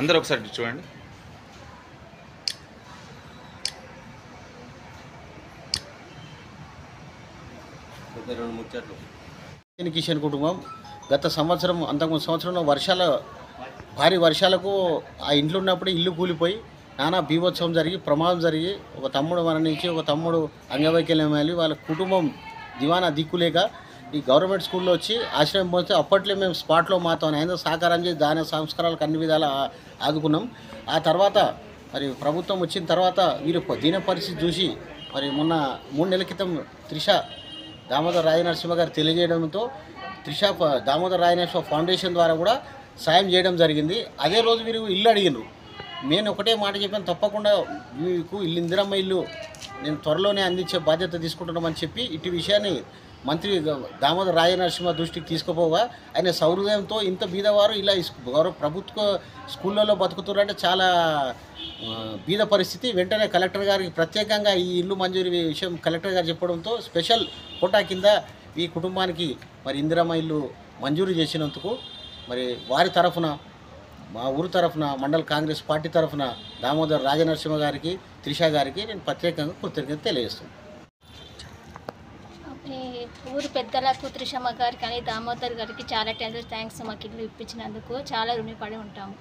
అందరూ ఒకసారి చూడండి. కిషన్ కుటుంబం గత సంవత్సరం అంతకుముందు సంవత్సరంలో భారీ వర్షాలకు ఆ ఇంట్లో ఉన్నప్పుడు ఇల్లు కూలిపోయి నానా బీభత్సవం జరిగి ప్రమాదం జరిగి ఒక తమ్ముడు మరణించి ఒక తమ్ముడు అంగవైకల్యం వెళ్ళి వాళ్ళ కుటుంబం దివానా దిక్కులేక ఈ గవర్నమెంట్ స్కూల్లో వచ్చి ఆశ్రయం పోతే అప్పట్లో మేము స్పాట్లో మాతో ఆయన సహకారం చేసి దాని సంస్కారాలకు అన్ని విధాలు ఆదుకున్నాం. ఆ తర్వాత మరి ప్రభుత్వం వచ్చిన తర్వాత వీరు దీన పరిస్థితి చూసి మరి మొన్న 3 నెలల క్రితం త్రిష దామోదర్ రాజనరసింహ గారు తెలియజేయడంతో త్రిష దామోదర్ రాజనరసింహ ఫౌండేషన్ ద్వారా కూడా సాయం చేయడం జరిగింది. అదే రోజు వీరు ఇల్లు అడిగినారు. నేను ఒకటే మాట చెప్పాను, తప్పకుండా మీకు ఇందిరమ్మ ఇల్లు నేను త్వరలోనే అందించే బాధ్యత తీసుకుంటున్నామని చెప్పి ఇటు విషయాన్ని మంత్రి దామోదర్ రాజనరసింహ దృష్టికి తీసుకుపోగా ఆయన సౌహృదయంతో ఇంత బీదవారు ఇలా ప్రభుత్వ స్కూళ్ళలో బతుకుతున్నారంటే చాలా బీద పరిస్థితి. వెంటనే కలెక్టర్ గారికి ప్రత్యేకంగా ఈ ఇల్లు మంజూరు విషయం కలెక్టర్ గారు చెప్పడంతో స్పెషల్ కోటా కింద ఈ కుటుంబానికి మరి ఇందిరమ్మ ఇల్లు మంజూరు చేసినందుకు మరి వారి తరఫున మా ఊరు తరఫున మండల కాంగ్రెస్ పార్టీ తరఫున దామోదర్ రాజనరసింహ గారికి త్రిష గారికి నేను ప్రత్యేకంగా కృతజ్ఞత తెలియజేస్తున్నాను. ఊరు పెద్దలకు త్రిషమ్మ గారికి కానీ దామోదర్ గారికి చాలా థ్యాంక్స్. మాకు ఇల్లు ఇప్పించినందుకు చాలా రుణపడి ఉంటాము.